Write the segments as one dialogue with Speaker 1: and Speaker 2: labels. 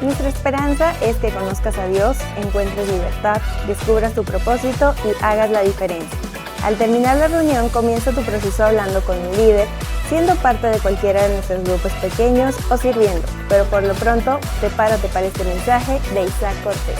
Speaker 1: Nuestra esperanza es que conozcas a Dios, encuentres libertad, descubras tu propósito y hagas la diferencia. Al terminar la reunión, comienza tu proceso hablando con un líder, siendo parte de cualquiera de nuestros grupos pequeños o sirviendo. Pero por lo pronto, prepárate para este mensaje de Isaac Cortés.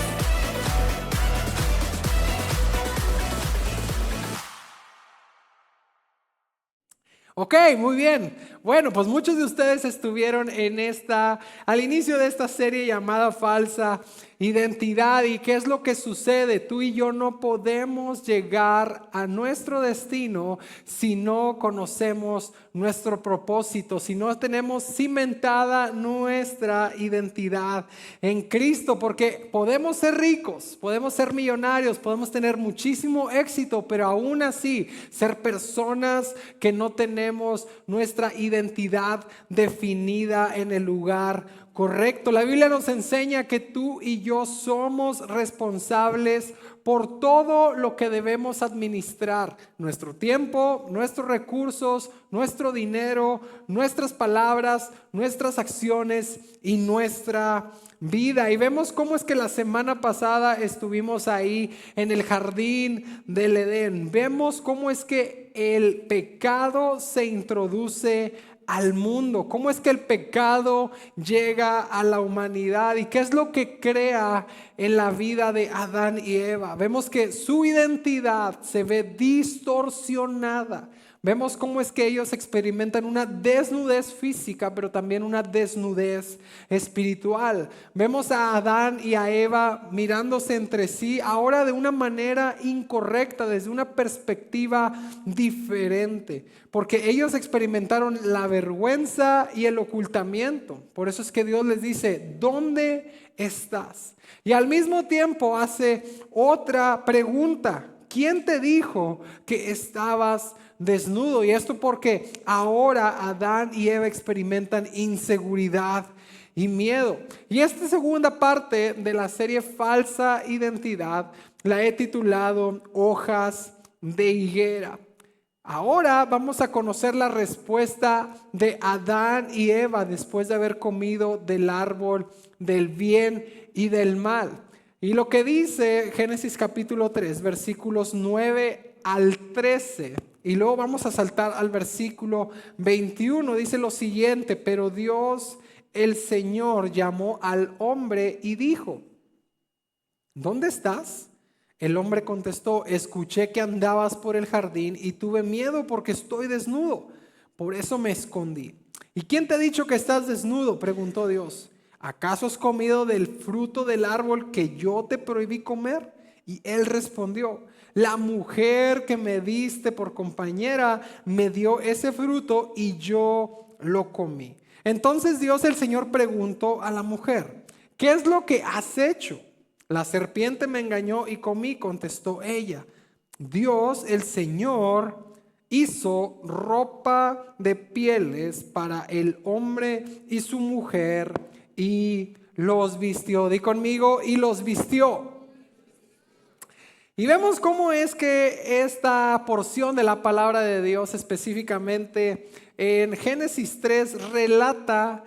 Speaker 2: Ok, muy bien. Bueno, pues muchos de ustedes estuvieron al inicio de esta serie llamada Falsa Identidad. ¿Y qué es lo que sucede? Tú y yo no podemos llegar a nuestro destino si no conocemos nuestro propósito, si no tenemos cimentada nuestra identidad en Cristo, porque podemos ser ricos, podemos ser millonarios, podemos tener muchísimo éxito, pero aún así ser personas que no tenemos nuestra identidad definida en el lugar correcto. La Biblia nos enseña que tú y yo somos responsables por todo lo que debemos administrar: nuestro tiempo, nuestros recursos, nuestro dinero, nuestras palabras, nuestras acciones y nuestra vida. Y vemos cómo es que la semana pasada estuvimos ahí en el jardín del Edén. Vemos cómo es que el pecado se introduce al mundo, cómo es que el pecado llega a la humanidad y qué es lo que crea en la vida de Adán y Eva. Vemos que su identidad se ve distorsionada. Vemos cómo es que ellos experimentan una desnudez física, pero también una desnudez espiritual. Vemos a Adán y a Eva mirándose entre sí, ahora de una manera incorrecta, desde una perspectiva diferente, porque ellos experimentaron la vergüenza y el ocultamiento. Por eso es que Dios les dice: ¿dónde estás? Y al mismo tiempo hace otra pregunta: ¿quién te dijo que estabas desnudo? Y esto porque ahora Adán y Eva experimentan inseguridad y miedo. Y esta segunda parte de la serie Falsa Identidad la he titulado Hojas de Higuera. Ahora vamos a conocer la respuesta de Adán y Eva después de haber comido del árbol del bien y del mal. Y lo que dice Génesis capítulo 3, versículos 9 al 13. Y luego vamos a saltar al versículo 21. Dice lo siguiente: pero Dios, el Señor, llamó al hombre y dijo: ¿dónde estás? El hombre contestó: escuché que andabas por el jardín y tuve miedo porque estoy desnudo. Por eso me escondí. ¿Y quién te ha dicho que estás desnudo?, preguntó Dios. ¿Acaso has comido del fruto del árbol que yo te prohibí comer? Y él respondió: la mujer que me diste por compañera me dio ese fruto y yo lo comí. Entonces Dios, el Señor, preguntó a la mujer: ¿qué es lo que has hecho? La serpiente me engañó y comí, contestó ella. Dios, el Señor, hizo ropa de pieles para el hombre y su mujer y los vistió. Di conmigo: y los vistió. Y vemos cómo es que esta porción de la palabra de Dios, específicamente en Génesis 3, relata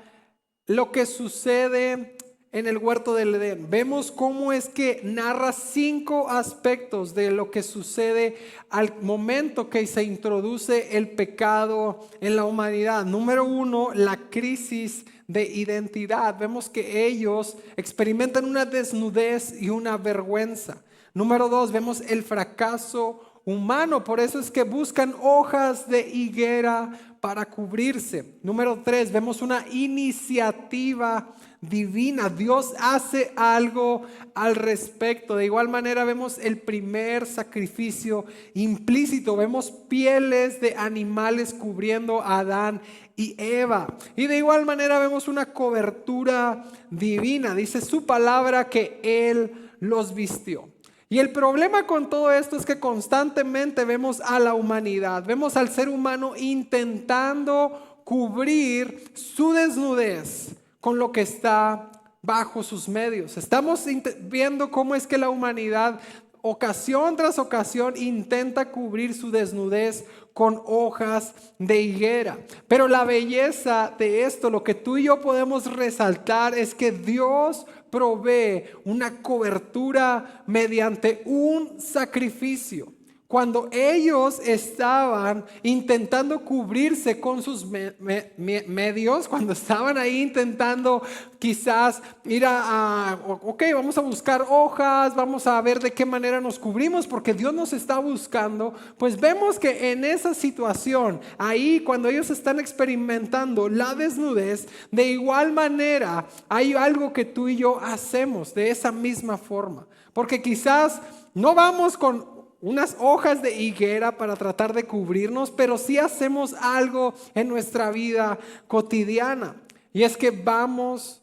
Speaker 2: lo que sucede en el huerto del Edén. Vemos cómo es que narra 5 aspectos de lo que sucede al momento que se introduce el pecado en la humanidad. Número 1, la crisis de identidad. Vemos que ellos experimentan una desnudez y una vergüenza. Número 2, vemos el fracaso humano. Por eso es que buscan hojas de higuera para cubrirse. Número 3, vemos una iniciativa divina. Dios hace algo al respecto. De igual manera vemos el primer sacrificio implícito. Vemos pieles de animales cubriendo a Adán y Eva. Y de igual manera vemos una cobertura divina. Dice su palabra que Él los vistió. Y el problema con todo esto es que constantemente vemos a la humanidad, vemos al ser humano intentando cubrir su desnudez con lo que está bajo sus medios. Estamos viendo cómo es que la humanidad ocasión tras ocasión intenta cubrir su desnudez con hojas de higuera. Pero la belleza de esto, lo que tú y yo podemos resaltar es que Dios provee una cobertura mediante un sacrificio. Cuando ellos estaban intentando cubrirse con sus medios, cuando estaban ahí intentando quizás ir ok, vamos a buscar hojas, vamos a ver de qué manera nos cubrimos porque Dios nos está buscando, pues vemos que en esa situación, ahí cuando ellos están experimentando la desnudez, de igual manera hay algo que tú y yo hacemos de esa misma forma. Porque quizás no vamos con unas hojas de higuera para tratar de cubrirnos, pero sí hacemos algo en nuestra vida cotidiana. Y es que vamos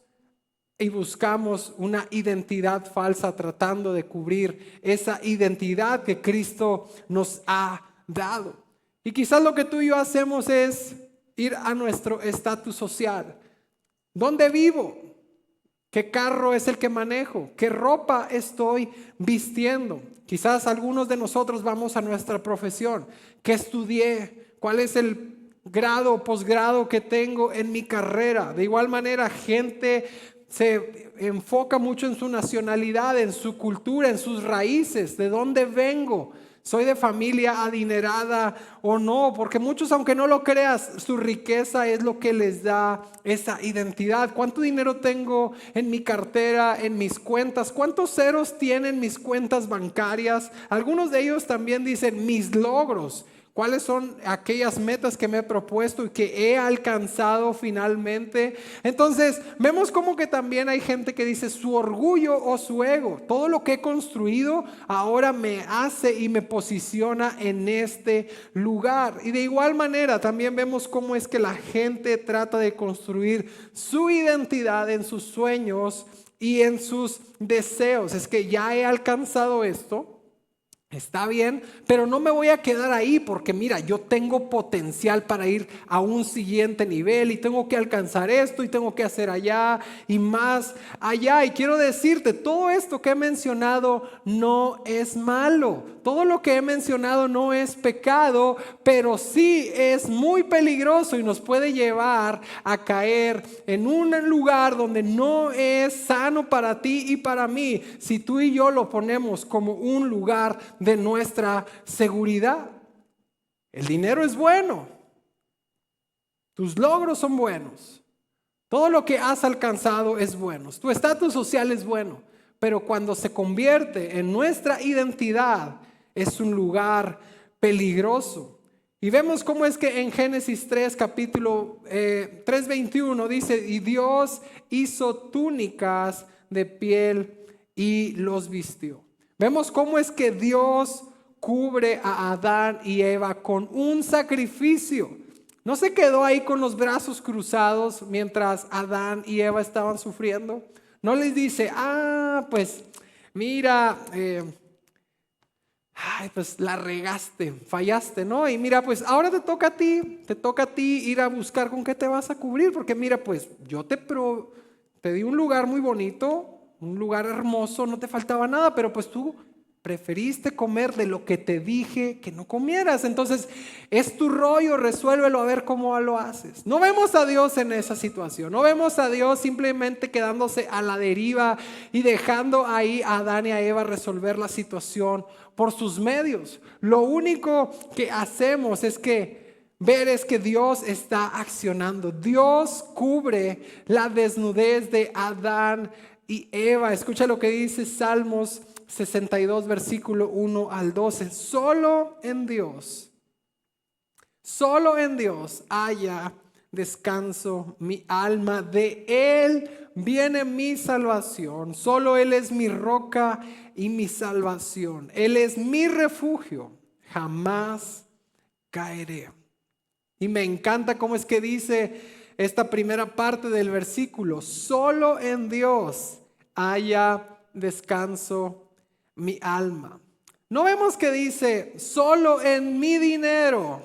Speaker 2: y buscamos una identidad falsa tratando de cubrir esa identidad que Cristo nos ha dado. Y quizás lo que tú y yo hacemos es ir a nuestro estatus social. ¿Dónde vivo? ¿Qué carro es el que manejo? ¿Qué ropa estoy vistiendo? Quizás algunos de nosotros vamos a nuestra profesión. ¿Qué estudié? ¿Cuál es el grado o posgrado que tengo en mi carrera? De igual manera, gente se enfoca mucho en su nacionalidad, en su cultura, en sus raíces. ¿De dónde vengo? ¿Soy de familia adinerada o no? Porque muchos, aunque no lo creas, su riqueza es lo que les da esa identidad. ¿Cuánto dinero tengo en mi cartera, en mis cuentas? ¿Cuántos ceros tienen mis cuentas bancarias? Algunos de ellos también dicen mis logros. ¿Cuáles son aquellas metas que me he propuesto y que he alcanzado finalmente? Entonces, vemos como que también hay gente que dice su orgullo o su ego. Todo lo que he construido ahora me hace y me posiciona en este lugar. Y de igual manera también vemos cómo es que la gente trata de construir su identidad en sus sueños y en sus deseos. Es que ya he alcanzado esto. Está bien, pero no me voy a quedar ahí porque mira, yo tengo potencial para ir a un siguiente nivel y tengo que alcanzar esto y tengo que hacer allá y más allá. Y quiero decirte, todo esto que he mencionado no es malo. Todo lo que he mencionado no es pecado, pero sí es muy peligroso y nos puede llevar a caer en un lugar donde no es sano para ti y para mí si tú y yo lo ponemos como un lugar de nuestra seguridad. El dinero es bueno, tus logros son buenos, todo lo que has alcanzado es bueno, tu estatus social es bueno, pero cuando se convierte en nuestra identidad es un lugar peligroso. Y vemos cómo es que en Génesis 3 capítulo 3:21 dice: y Dios hizo túnicas de piel y los vistió. Vemos cómo es que Dios cubre a Adán y Eva con un sacrificio. No se quedó ahí con los brazos cruzados mientras Adán y Eva estaban sufriendo. No les dice, pues mira, pues la regaste, fallaste, ¿no? Y mira, pues ahora te toca a ti ir a buscar con qué te vas a cubrir. Porque mira, pues yo te di un lugar muy bonito, un lugar hermoso, no te faltaba nada, pero pues tú preferiste comer de lo que te dije que no comieras. Entonces es tu rollo, resuélvelo a ver cómo lo haces. No vemos a Dios en esa situación, no vemos a Dios simplemente quedándose a la deriva y dejando ahí a Adán y a Eva resolver la situación por sus medios. Lo único que hacemos es que ver es que Dios está accionando. Dios cubre la desnudez de Adán y Eva. Escucha lo que dice Salmos 62 versículo 1 al 12. Solo en Dios haya descanso mi alma, de Él viene mi salvación. Solo Él es mi roca y mi salvación. Él es mi refugio, jamás caeré. Y me encanta cómo es que dice esta primera parte del versículo: solo en Dios haya descanso mi alma. No vemos que dice solo en mi dinero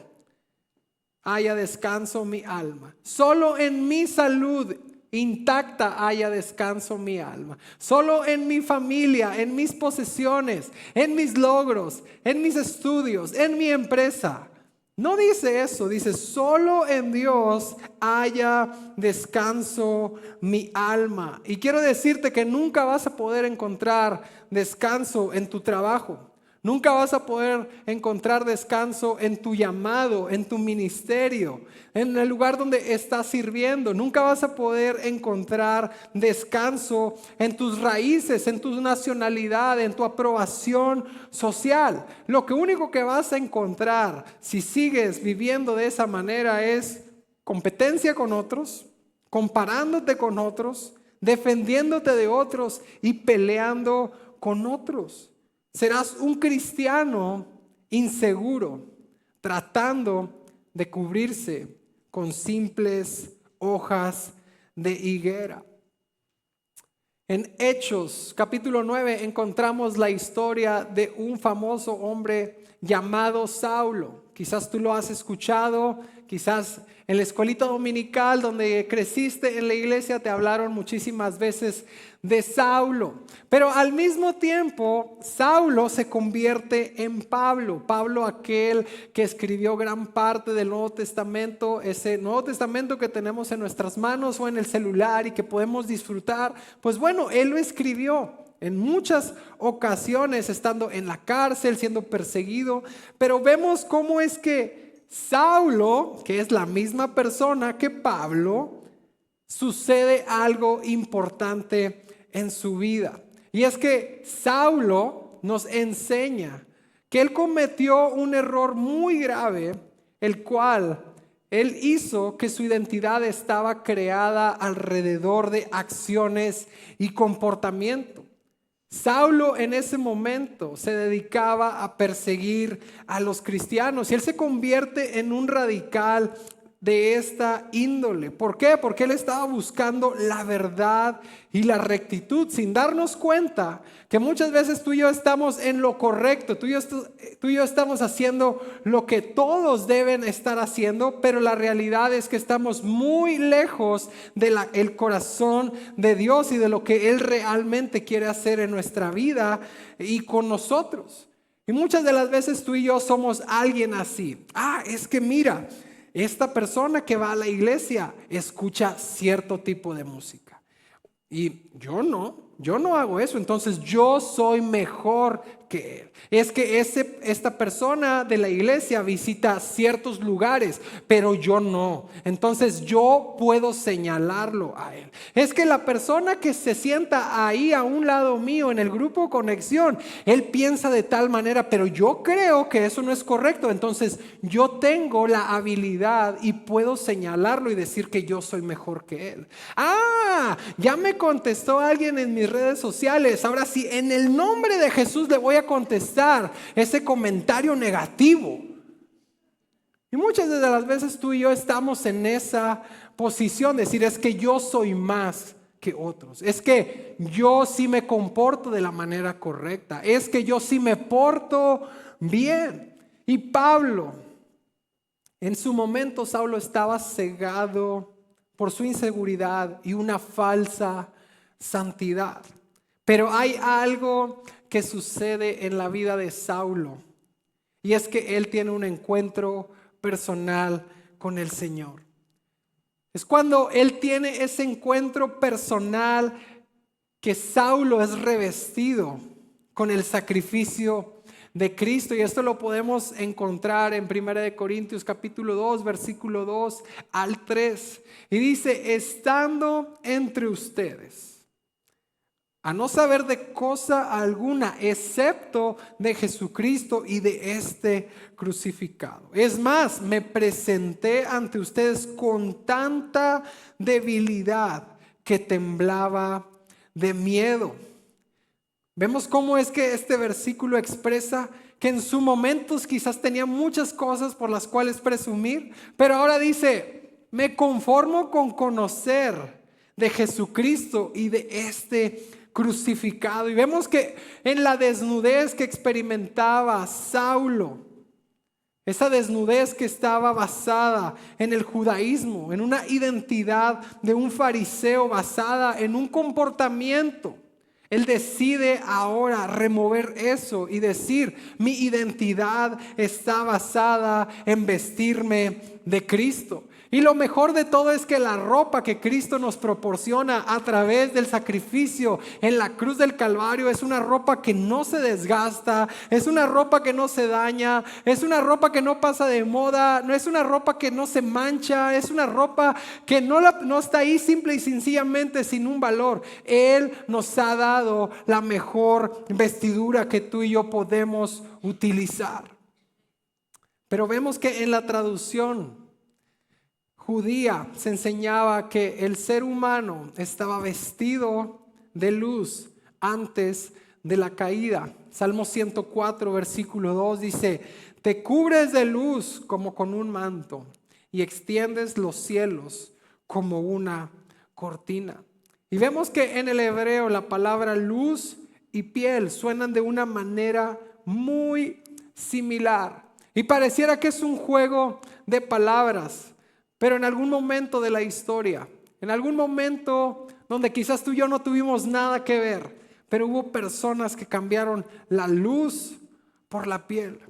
Speaker 2: haya descanso mi alma, solo en mi salud intacta haya descanso mi alma. Solo en mi familia, en mis posesiones, en mis logros, en mis estudios, en mi empresa. No dice eso, dice solo en Dios haya descanso mi alma. Y quiero decirte que nunca vas a poder encontrar descanso en tu trabajo. Nunca vas a poder encontrar descanso en tu llamado, en tu ministerio, en el lugar donde estás sirviendo. Nunca vas a poder encontrar descanso en tus raíces, en tu nacionalidad, en tu aprobación social. Lo único que vas a encontrar si sigues viviendo de esa manera es competencia con otros, comparándote con otros, defendiéndote de otros y peleando con otros. Serás un cristiano inseguro, tratando de cubrirse con simples hojas de higuera. En Hechos, capítulo 9, encontramos la historia de un famoso hombre llamado Saulo. Quizás tú lo has escuchado, quizás en la escuelita dominical donde creciste en la iglesia te hablaron muchísimas veces de Saulo. Pero al mismo tiempo, Saulo se convierte en Pablo. Pablo, aquel que escribió gran parte del Nuevo Testamento, ese Nuevo Testamento que tenemos en nuestras manos o en el celular y que podemos disfrutar. Pues bueno, él lo escribió en muchas ocasiones estando en la cárcel, siendo perseguido. Pero vemos cómo es que Saulo, que es la misma persona que Pablo, sucede algo importante en su vida. Y es que Saulo nos enseña que él cometió un error muy grave, el cual él hizo que su identidad estaba creada alrededor de acciones y comportamiento. Saulo en ese momento se dedicaba a perseguir a los cristianos y él se convierte en un radical de esta índole. ¿Por qué? Porque él estaba buscando la verdad y la rectitud sin darnos cuenta que muchas veces tú y yo estamos en lo correcto, tú y yo estamos haciendo lo que todos deben estar haciendo, pero la realidad es que estamos muy lejos del corazón de Dios y de lo que Él realmente quiere hacer en nuestra vida y con nosotros. Y muchas de las veces tú y yo somos alguien así. Es que mira, esta persona que va a la iglesia escucha cierto tipo de música y yo no hago eso, entonces yo soy mejor que él. Es que esta persona de la iglesia visita ciertos lugares, pero yo no, entonces yo puedo señalarlo a él. Es que la persona que se sienta ahí a un lado mío en el grupo Conexión, él piensa de tal manera, pero yo creo que eso no es correcto, entonces yo tengo la habilidad y puedo señalarlo y decir que yo soy mejor que él. Ya me contestó alguien en mis redes sociales. Ahora sí, en el nombre de Jesús le voy a contestar ese comentario negativo. Y muchas de las veces tú y yo estamos en esa posición de decir, es que yo soy más que otros, es que yo sí me comporto de la manera correcta, es que yo sí me porto bien. Y Pablo, en su momento Saulo estaba cegado por su inseguridad y una falsa santidad. Pero hay algo que sucede en la vida de Saulo, y es que él tiene un encuentro personal con el Señor. Es cuando él tiene ese encuentro personal que Saulo es revestido con el sacrificio de Cristo. Y esto lo podemos encontrar en 1 Corintios capítulo 2, versículo 2 al 3. Y dice, estando entre ustedes, a no saber de cosa alguna, excepto de Jesucristo y de este crucificado. Es más, me presenté ante ustedes con tanta debilidad que temblaba de miedo. Vemos cómo es que este versículo expresa que en su momento quizás tenía muchas cosas por las cuales presumir, pero ahora dice, me conformo con conocer de Jesucristo y de este crucificado. Y vemos que en la desnudez que experimentaba Saulo, Esa desnudez que estaba basada en el judaísmo, en una identidad de un fariseo basada en un comportamiento. Él decide ahora remover eso y decir, mi identidad está basada en vestirme de Cristo. Y lo mejor de todo es que la ropa que Cristo nos proporciona a través del sacrificio en la cruz del Calvario es una ropa que no se desgasta, es una ropa que no se daña, es una ropa que no pasa de moda, no es una ropa que no se mancha, es una ropa que no está ahí simple y sencillamente sin un valor. Él nos ha dado la mejor vestidura que tú y yo podemos utilizar. Pero vemos que en la traducción judía se enseñaba que el ser humano estaba vestido de luz antes de la caída. Salmo 104, versículo 2 dice: te cubres de luz como con un manto y extiendes los cielos como una cortina. Y vemos que en el hebreo la palabra luz y piel suenan de una manera muy similar. Y pareciera que es un juego de palabras. Pero en algún momento de la historia, en algún momento donde quizás tú y yo no tuvimos nada que ver, pero hubo personas que cambiaron la luz por la piel.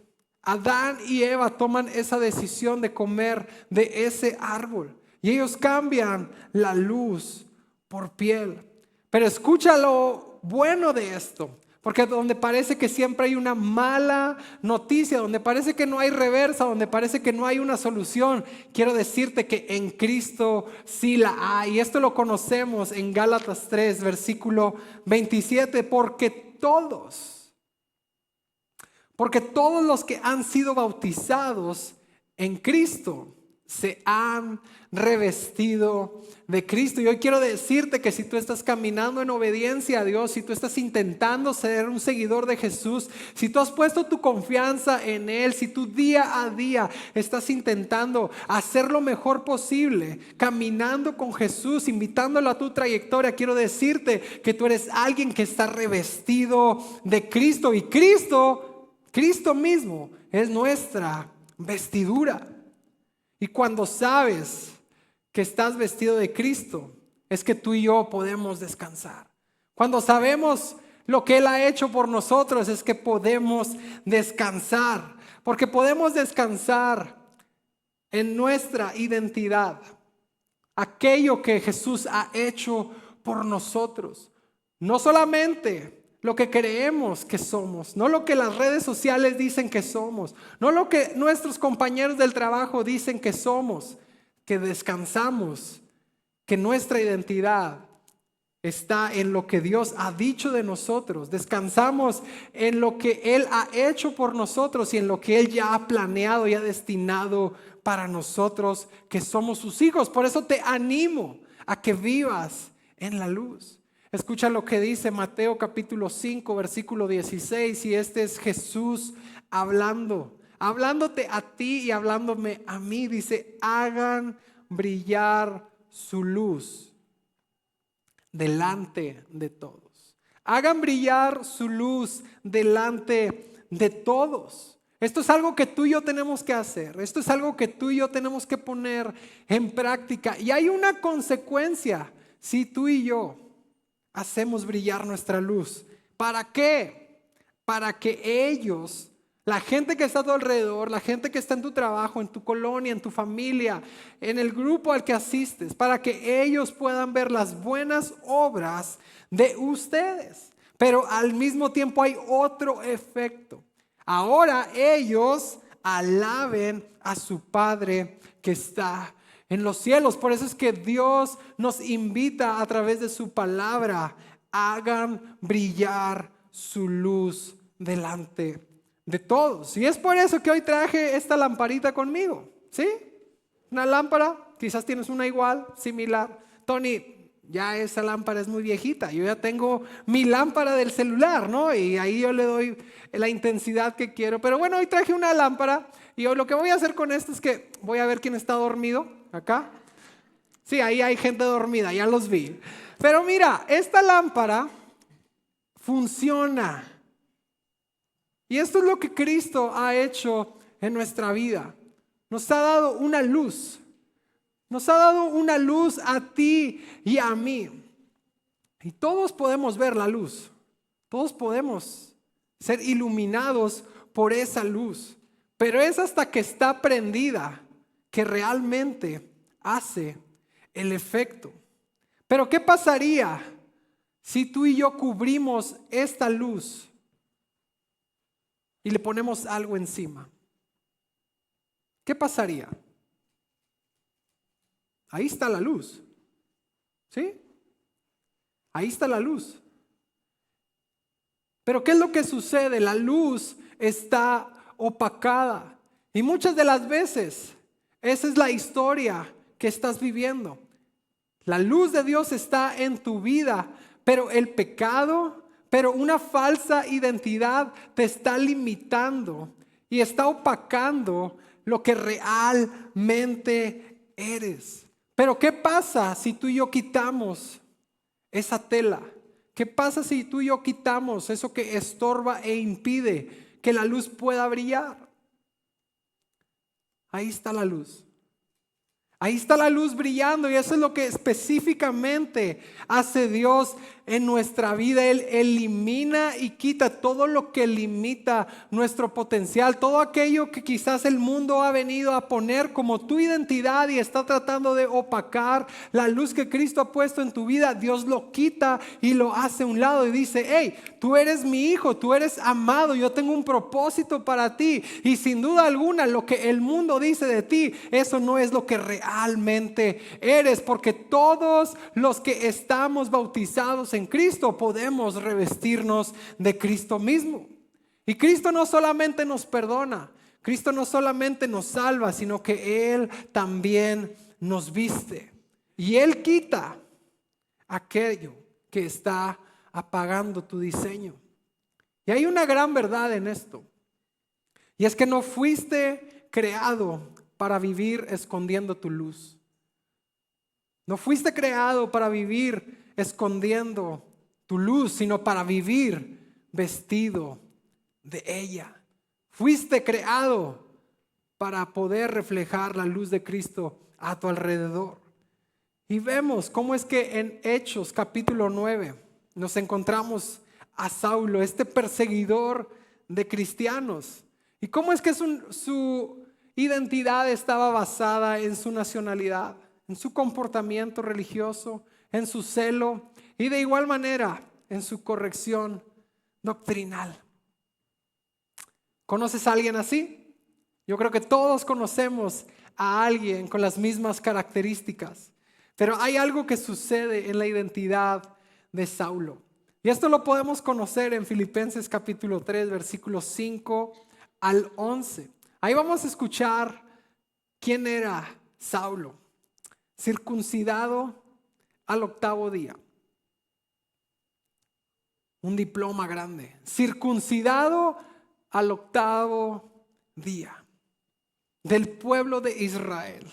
Speaker 2: Adán y Eva toman esa decisión de comer de ese árbol y ellos cambian la luz por piel. Pero escucha lo bueno de esto. Porque donde parece que siempre hay una mala noticia, donde parece que no hay reversa, donde parece que no hay una solución, quiero decirte que en Cristo sí la hay. Y esto lo conocemos en Gálatas 3, versículo 27, porque todos los que han sido bautizados en Cristo se han revestido de Cristo. Y hoy quiero decirte que si tú estás caminando en obediencia a Dios, si tú estás intentando ser un seguidor de Jesús, si tú has puesto tu confianza en Él, si tú día a día estás intentando hacer lo mejor posible, caminando con Jesús, invitándolo a tu trayectoria, quiero decirte que tú eres alguien que está revestido de Cristo. Y Cristo mismo es nuestra vestidura. Y cuando sabes que estás vestido de Cristo, es que tú y yo podemos descansar. Cuando sabemos lo que Él ha hecho por nosotros, es que podemos descansar. Porque podemos descansar en nuestra identidad. Aquello que Jesús ha hecho por nosotros. No solamente lo que creemos que somos, no lo que las redes sociales dicen que somos, no lo que nuestros compañeros del trabajo dicen que somos, que descansamos, que nuestra identidad está en lo que Dios ha dicho de nosotros. Descansamos en lo que Él ha hecho por nosotros y en lo que Él ya ha planeado y ha destinado para nosotros que somos sus hijos. Por eso te animo a que vivas en la luz. Escucha lo que dice Mateo capítulo 5, versículo 16, y este es Jesús hablándote a ti y hablándome a mí. Dice: hagan brillar su luz delante de todos. Hagan brillar su luz delante de todos. Esto es algo que tú y yo tenemos que hacer. Esto es algo que tú y yo tenemos que poner en práctica. Y hay una consecuencia si tú y yo hacemos brillar nuestra luz. ¿Para qué? Para que ellos, la gente que está a tu alrededor, la gente que está en tu trabajo, en tu colonia, en tu familia, en el grupo al que asistes, para que ellos puedan ver las buenas obras de ustedes. Pero al mismo tiempo hay otro efecto. Ahora ellos alaben a su Padre que está en los cielos. Por eso es que Dios nos invita a través de su palabra: hagan brillar su luz delante de todos. Y es por eso que hoy traje esta lamparita conmigo, ¿sí? Una lámpara, quizás tienes una igual, similar. Tony, ya esa lámpara es muy viejita, yo ya tengo mi lámpara del celular, ¿no? Y ahí yo le doy la intensidad que quiero. Pero bueno, hoy traje una lámpara y hoy lo que voy a hacer con esto es que voy a ver quién está dormido acá. Sí, ahí hay gente dormida, ya los vi. Pero mira, esta lámpara funciona. Y esto es lo que Cristo ha hecho en nuestra vida. Nos ha dado una luz. Nos ha dado una luz a ti y a mí. Y todos podemos ver la luz. Todos podemos ser iluminados por esa luz. Pero es hasta que está prendida que realmente hace el efecto. Pero ¿qué pasaría si tú y yo cubrimos esta luz y le ponemos algo encima? ¿Qué pasaría? Ahí está la luz. ¿Sí? Ahí está la luz. Pero ¿qué es lo que sucede? La luz está opacada. Y muchas de las veces, esa es la historia que estás viviendo. La luz de Dios está en tu vida, pero el pecado, pero una falsa identidad te está limitando y está opacando lo que realmente eres. Pero ¿qué pasa si tú y yo quitamos esa tela? ¿Qué pasa si tú y yo quitamos eso que estorba e impide que la luz pueda brillar? Ahí está la luz. Ahí está la luz brillando y eso es lo que específicamente hace Dios en nuestra vida. Él elimina y quita todo lo que limita nuestro potencial, todo aquello que quizás el mundo ha venido a poner como tu identidad y está tratando de opacar la luz que Cristo ha puesto en tu vida. Dios lo quita y lo hace a un lado y dice: hey, tú eres mi hijo, tú eres amado, yo tengo un propósito para ti. Y sin duda alguna lo que el mundo dice de ti, eso no es lo que realmente eres, porque todos los que estamos bautizados en Cristo podemos revestirnos de Cristo mismo. Y Cristo no solamente nos perdona, Cristo no solamente nos salva, sino que Él también nos viste. Y Él quita aquello que está apagando tu diseño. Y hay una gran verdad en esto. Y es que no fuiste creado para vivir escondiendo tu luz. No fuiste creado para vivir escondiendo tu luz, sino para vivir vestido de ella. Fuiste creado para poder reflejar la luz de Cristo a tu alrededor. Y vemos cómo es que en Hechos capítulo 9 nos encontramos a Saulo, este perseguidor de cristianos. Y cómo es que su identidad estaba basada en su nacionalidad, en su comportamiento religioso, en su celo y de igual manera en su corrección doctrinal. ¿Conoces a alguien así? Yo creo que todos conocemos a alguien con las mismas características. Pero hay algo que sucede en la identidad de Saulo. Y esto lo podemos conocer en Filipenses capítulo 3, versículos 5 al 11. Ahí vamos a escuchar quién era Saulo. Circuncidado al 8º día. Un diploma grande. Circuncidado al 8º día. Del pueblo de Israel.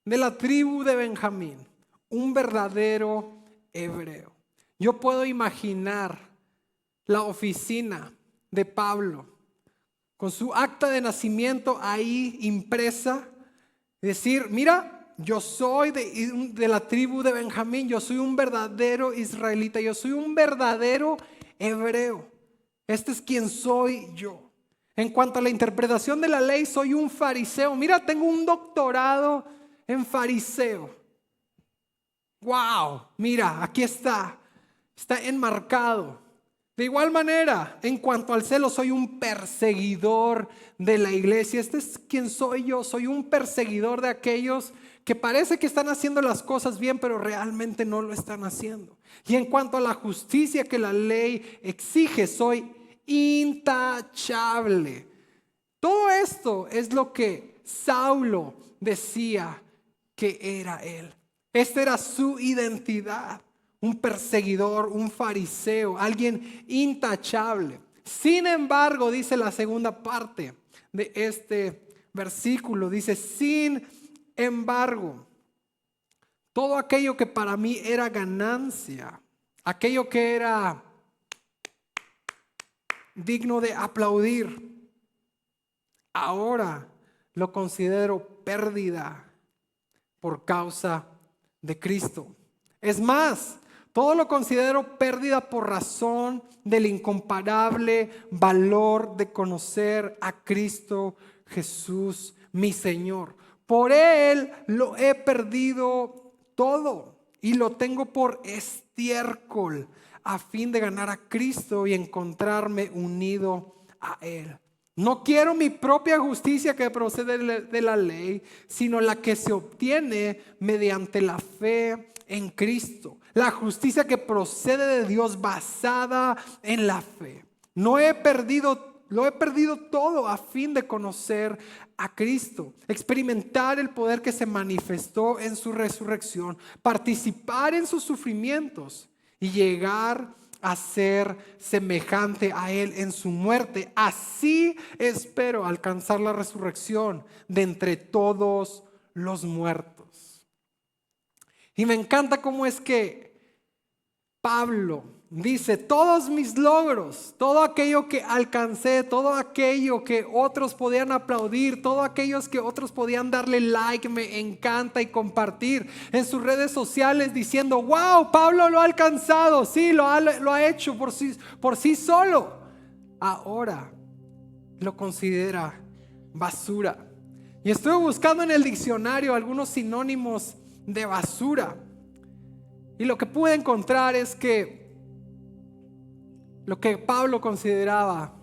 Speaker 2: De la tribu de Benjamín. Un verdadero hebreo. Yo puedo imaginar la oficina de Pablo con su acta de nacimiento ahí impresa. Decir: mira, yo soy de la tribu de Benjamín, yo soy un verdadero israelita, yo soy un verdadero hebreo. Este es quien soy yo. En cuanto a la interpretación de la ley, soy un fariseo. Mira, tengo un doctorado en fariseo. Wow, mira, aquí está enmarcado. De igual manera, en cuanto al celo, soy un perseguidor de la iglesia. Este es quien soy yo. Soy un perseguidor de aquellos que parece que están haciendo las cosas bien, pero realmente no lo están haciendo. Y en cuanto a la justicia que la ley exige, soy intachable. Todo esto es lo que Saulo decía que era él. Esta era su identidad. Un perseguidor, un fariseo, alguien intachable. Sin embargo, dice la segunda parte de este versículo, dice: sin embargo, todo aquello que para mí era ganancia, aquello que era digno de aplaudir, ahora lo considero pérdida por causa de Cristo. Es más, todo lo considero pérdida por razón del incomparable valor de conocer a Cristo Jesús, mi Señor. Por Él lo he perdido todo y lo tengo por estiércol a fin de ganar a Cristo y encontrarme unido a Él. No quiero mi propia justicia que procede de la ley, sino la que se obtiene mediante la fe en Cristo. La justicia que procede de Dios basada en la fe. Lo he perdido todo a fin de conocer a Cristo, experimentar el poder que se manifestó en su resurrección, participar en sus sufrimientos y llegar a ser semejante a Él en su muerte. Así espero alcanzar la resurrección de entre todos los muertos. Y me encanta cómo es que Pablo dice: todos mis logros, todo aquello que alcancé, todo aquello que otros podían aplaudir, todo aquello que otros podían darle like, me encanta, y compartir en sus redes sociales diciendo: wow, Pablo lo ha alcanzado, sí, lo ha hecho por sí solo. Ahora lo considera basura. Y estuve buscando en el diccionario algunos sinónimos de basura, y lo que pude encontrar es que lo que Pablo consideraba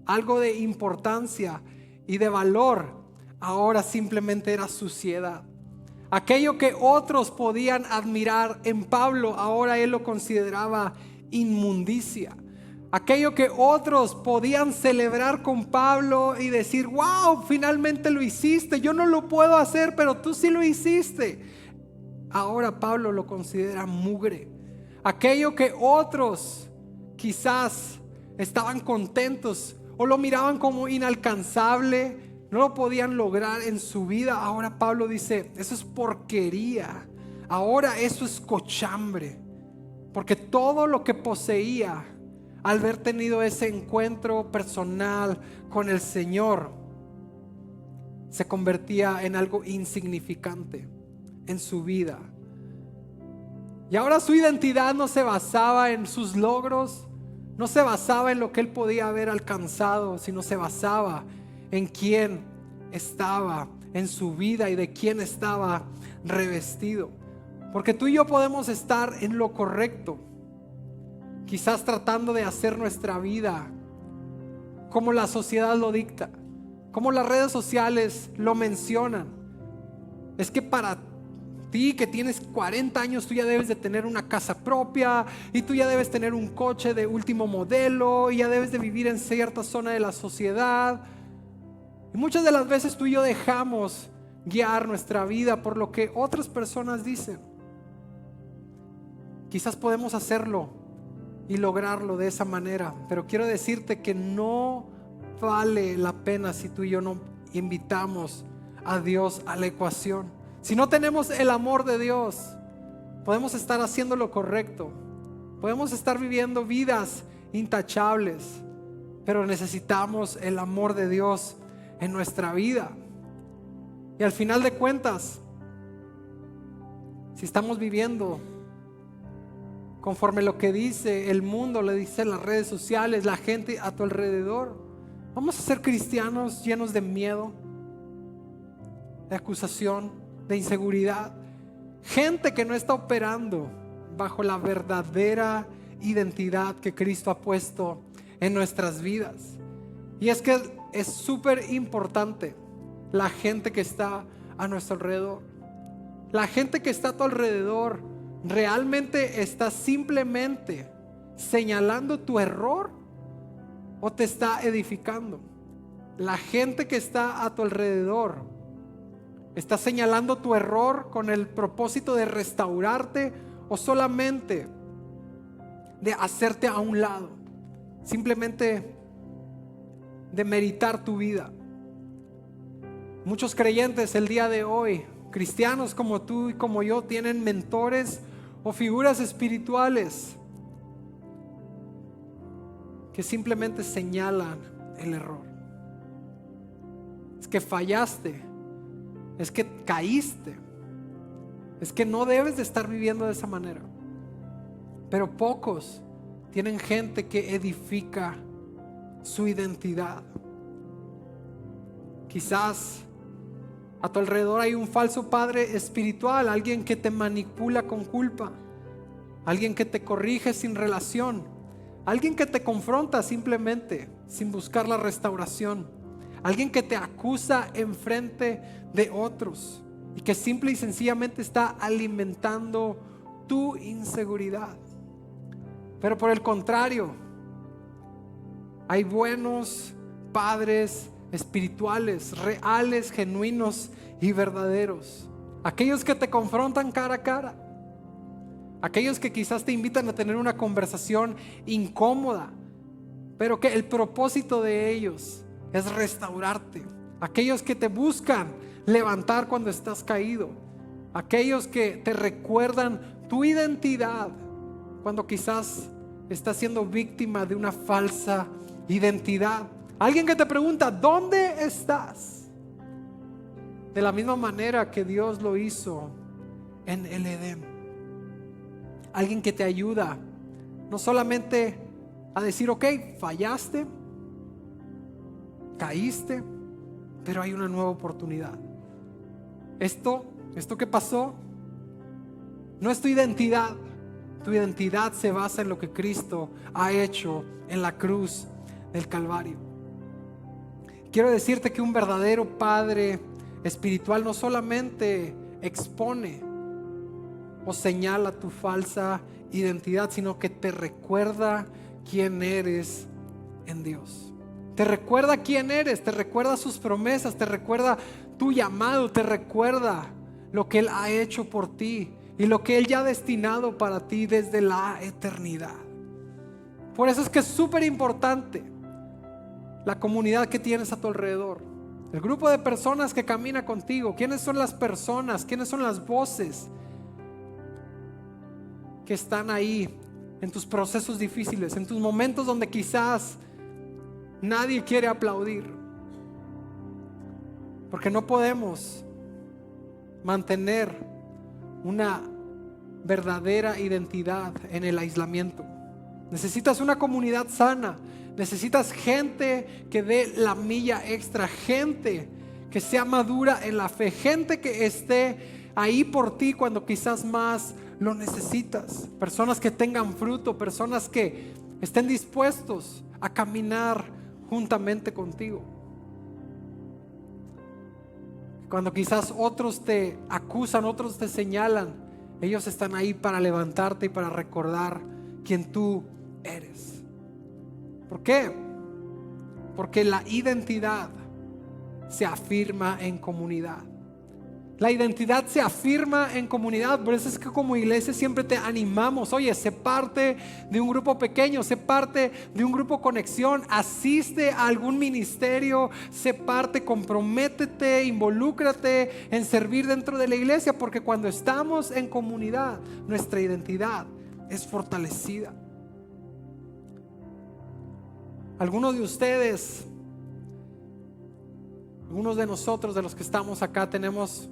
Speaker 2: algo de importancia y de valor, ahora simplemente era suciedad. Aquello que otros podían admirar en Pablo, ahora él lo consideraba inmundicia. Aquello que otros podían celebrar con Pablo y decir: wow, finalmente lo hiciste, yo no lo puedo hacer, pero tú sí lo hiciste. Ahora Pablo lo considera mugre. Aquello que otros quizás estaban contentos o lo miraban como inalcanzable, no lo podían lograr en su vida, ahora Pablo dice: eso es porquería, ahora eso es cochambre. Porque todo lo que poseía al haber tenido ese encuentro personal con el Señor se convertía en algo insignificante en su vida. Y ahora su identidad no se basaba en sus logros, no se basaba en lo que él podía haber alcanzado, sino se basaba en quién estaba en su vida y de quién estaba revestido. Porque tú y yo podemos estar en lo correcto, quizás tratando de hacer nuestra vida como la sociedad lo dicta, como las redes sociales lo mencionan. Es que para ti que tienes 40 años, tú ya debes de tener una casa propia, y tú ya debes tener un coche de último modelo, y ya debes de vivir en cierta zona de la sociedad. Y muchas de las veces tú y yo dejamos guiar nuestra vida por lo que otras personas dicen. Quizás podemos hacerlo y lograrlo de esa manera, pero quiero decirte que no vale la pena si tú y yo no invitamos a Dios a la ecuación. Si no tenemos el amor de Dios, podemos estar haciendo lo correcto, podemos estar viviendo vidas intachables, pero necesitamos el amor de Dios en nuestra vida. Y al final de cuentas, si estamos viviendo conforme lo que dice el mundo, le dicen las redes sociales, la gente a tu alrededor, vamos a ser cristianos llenos de miedo, de acusación, de inseguridad, gente que no está operando bajo la verdadera identidad que Cristo ha puesto en nuestras vidas. Y es que es súper importante la gente que está a nuestro alrededor. La gente que está a tu alrededor realmente está simplemente señalando tu error o te está edificando. La gente que está a tu alrededor está señalando tu error con el propósito de restaurarte o solamente de hacerte a un lado, simplemente de meritar tu vida. Muchos creyentes el día de hoy, cristianos como tú y como yo, tienen mentores o figuras espirituales que simplemente señalan el error, es que fallaste, es que caíste, es que no debes de estar viviendo de esa manera. Pero pocos tienen gente que edifica su identidad. Quizás a tu alrededor hay un falso padre espiritual, alguien que te manipula con culpa, alguien que te corrige sin relación, alguien que te confronta simplemente sin buscar la restauración, alguien que te acusa en frente de otros y que simple y sencillamente está alimentando tu inseguridad. Pero por el contrario, hay buenos padres espirituales, reales, genuinos y verdaderos. Aquellos que te confrontan cara a cara, aquellos que quizás te invitan a tener una conversación incómoda, pero que el propósito de ellos es restaurarte. Aquellos que te buscan levantar cuando estás caído, aquellos que te recuerdan tu identidad cuando quizás estás siendo víctima de una falsa identidad. Alguien que te pregunta, ¿dónde estás? De la misma manera que Dios lo hizo en el Edén. Alguien que te ayuda no solamente a decir, ok, fallaste, caíste, pero hay una nueva oportunidad. Esto que pasó no es tu identidad. Tu identidad se basa en lo que Cristo ha hecho en la cruz del Calvario. Quiero decirte que un verdadero padre espiritual no solamente expone o señala tu falsa identidad, sino que te recuerda quién eres en Dios. Te recuerda quién eres, te recuerda sus promesas, te recuerda tu llamado, te recuerda lo que Él ha hecho por ti y lo que Él ya ha destinado para ti desde la eternidad. Por eso es que es súper importante la comunidad que tienes a tu alrededor, el grupo de personas que camina contigo. ¿Quiénes son las personas? ¿Quiénes son las voces que están ahí en tus procesos difíciles, en tus momentos donde quizás nadie quiere aplaudir? Porque no podemos mantener una verdadera identidad en el aislamiento. Necesitas una comunidad sana. Necesitas gente que dé la milla extra, gente que sea madura en la fe, gente que esté ahí por ti cuando quizás más lo necesitas. Personas que tengan fruto, personas que estén dispuestos a caminar juntamente contigo. Cuando quizás otros te acusan, otros te señalan, ellos están ahí para levantarte y para recordar quién tú eres. ¿Por qué? Porque la identidad se afirma en comunidad. La identidad se afirma en comunidad. Por eso es que como iglesia siempre te animamos. Oye, sé parte de un grupo pequeño, sé parte de un grupo conexión, asiste a algún ministerio, sé parte, comprométete, involúcrate en servir dentro de la iglesia, porque cuando estamos en comunidad, nuestra identidad es fortalecida. Algunos de ustedes, algunos de nosotros, de los que estamos acá, tenemos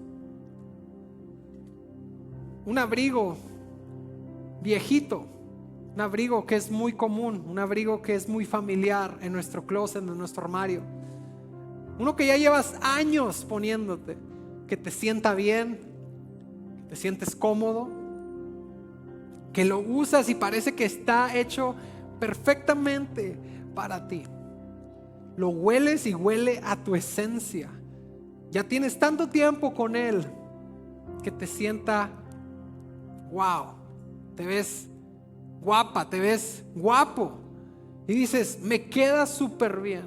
Speaker 2: un abrigo viejito, un abrigo que es muy común, un abrigo que es muy familiar en nuestro closet, en nuestro armario. Uno que ya llevas años poniéndote, que te sienta bien, que te sientes cómodo, que lo usas y parece que está hecho perfectamente para ti. Lo hueles y huele a tu esencia. Ya tienes tanto tiempo con él que te sienta wow, te ves guapa, te ves guapo y dices, me queda súper bien.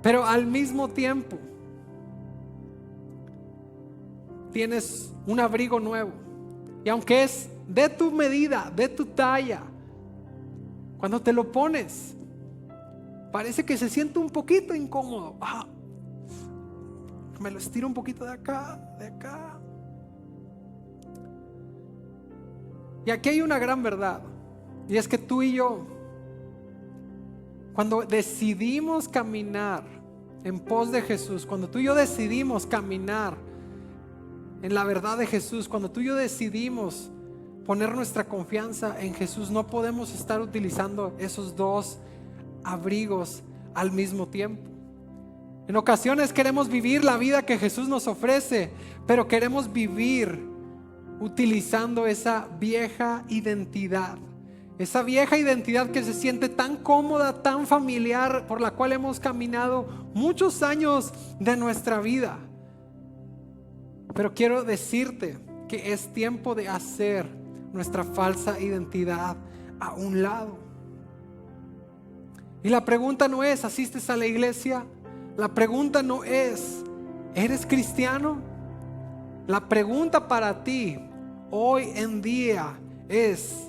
Speaker 2: Pero al mismo tiempo tienes un abrigo nuevo, y aunque es de tu medida, de tu talla, cuando te lo pones parece que se siente un poquito incómodo. Me lo estiro un poquito de acá, de acá. Y aquí hay una gran verdad, y es que tú y yo, cuando decidimos caminar en pos de Jesús, cuando tú y yo decidimos caminar en la verdad de Jesús, cuando tú y yo decidimos poner nuestra confianza en Jesús, no podemos estar utilizando esos dos abrigos al mismo tiempo. En ocasiones queremos vivir la vida que Jesús nos ofrece, pero queremos vivir utilizando esa vieja identidad. Esa vieja identidad que se siente tan cómoda, tan familiar, por la cual hemos caminado muchos años de nuestra vida. Pero quiero decirte que es tiempo de hacer nuestra falsa identidad a un lado. Y la pregunta no es, ¿asistes a la iglesia? La pregunta no es, ¿eres cristiano? La pregunta para ti hoy en día es,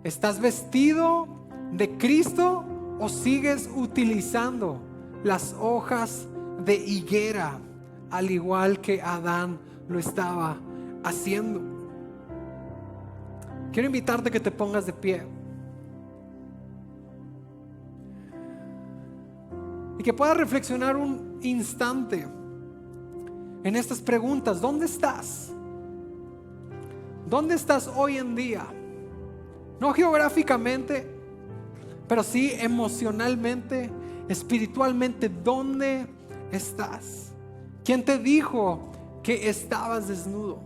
Speaker 2: ¿estás vestido de Cristo o sigues utilizando las hojas de higuera al igual que Adán lo estaba haciendo? Quiero invitarte a que te pongas de pie y que puedas reflexionar un instante en estas preguntas. ¿Dónde estás? ¿Dónde estás hoy en día? No geográficamente, pero sí emocionalmente, espiritualmente. ¿Dónde estás? ¿Quién te dijo que estabas desnudo?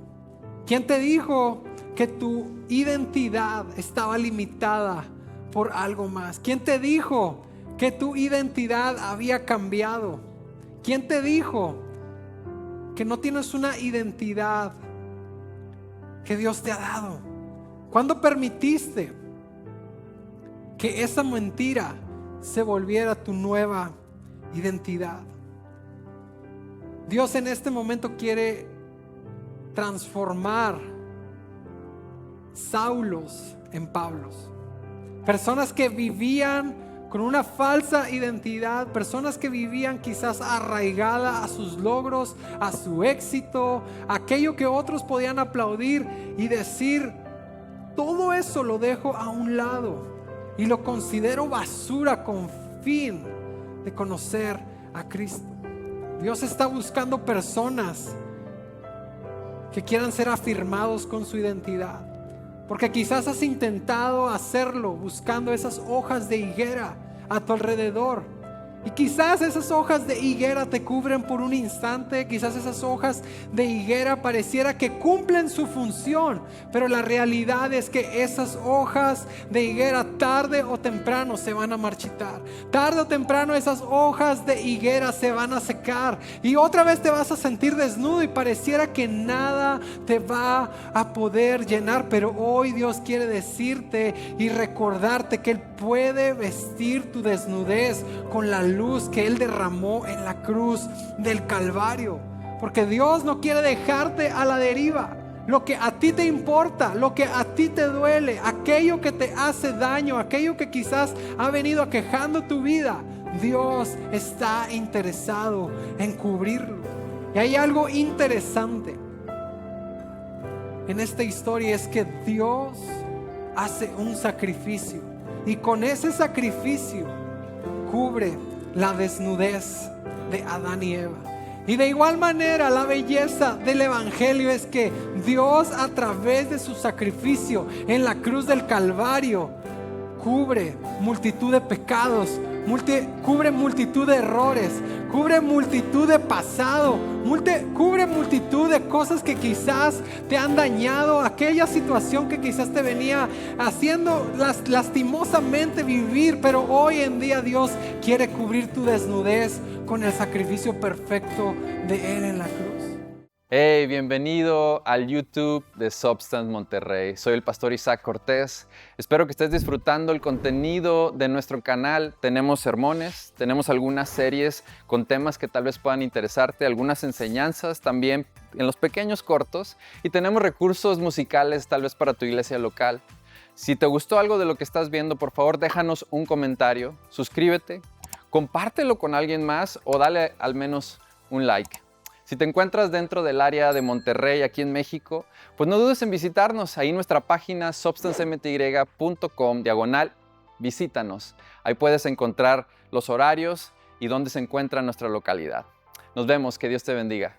Speaker 2: ¿Quién te dijo que tu identidad estaba limitada por algo más? ¿Quién te dijo que tu identidad había cambiado? ¿Quién te dijo que no tienes una identidad que Dios te ha dado? ¿Cuándo permitiste que esa mentira se volviera tu nueva identidad? Dios en este momento quiere transformar Saulos en Pablos. Personas que vivían con una falsa identidad, personas que vivían quizás arraigada a sus logros, a su éxito, aquello que otros podían aplaudir y decir, todo eso lo dejo a un lado y lo considero basura con fin de conocer a Cristo. Dios está buscando personas que quieran ser afirmados con su identidad, porque quizás has intentado hacerlo buscando esas hojas de higuera a tu alrededor. Y quizás esas hojas de higuera te cubren por un instante, quizás esas hojas de higuera pareciera que cumplen su función, pero la realidad es que esas hojas de higuera tarde o temprano se van a marchitar. Tarde o temprano esas hojas de higuera se van a secar y otra vez te vas a sentir desnudo y pareciera que nada te va a poder llenar. Pero hoy Dios quiere decirte y recordarte que Él puede vestir tu desnudez con la luz que Él derramó en la cruz del Calvario, porque Dios no quiere dejarte a la deriva. Lo que a ti te importa, lo que a ti te duele, aquello que te hace daño, aquello que quizás ha venido aquejando tu vida, Dios está interesado en cubrirlo. Y hay algo interesante en esta historia, es que Dios hace un sacrificio y con ese sacrificio cubre la desnudez de Adán y Eva. Y de igual manera la belleza del evangelio es que Dios, a través de su sacrificio en la cruz del Calvario, cubre multitud de pecados, cubre multitud de errores, cubre multitud de pasado, cubre multitud de cosas que quizás te han dañado, aquella situación que quizás te venía haciendo lastimosamente vivir, pero hoy en día Dios quiere cubrir tu desnudez con el sacrificio perfecto de Él en la cruz.
Speaker 3: Hey, bienvenido al YouTube de Substance Monterrey. Soy el pastor Isaac Cortés. Espero que estés disfrutando el contenido de nuestro canal. Tenemos sermones, tenemos algunas series con temas que tal vez puedan interesarte, algunas enseñanzas también en los pequeños cortos y tenemos recursos musicales tal vez para tu iglesia local. Si te gustó algo de lo que estás viendo, por favor déjanos un comentario, suscríbete, compártelo con alguien más o dale al menos un like. Si te encuentras dentro del área de Monterrey, aquí en México, pues no dudes en visitarnos. Ahí en nuestra página substancemty.com/visítanos. Ahí puedes encontrar los horarios y dónde se encuentra nuestra localidad. Nos vemos, que Dios te bendiga.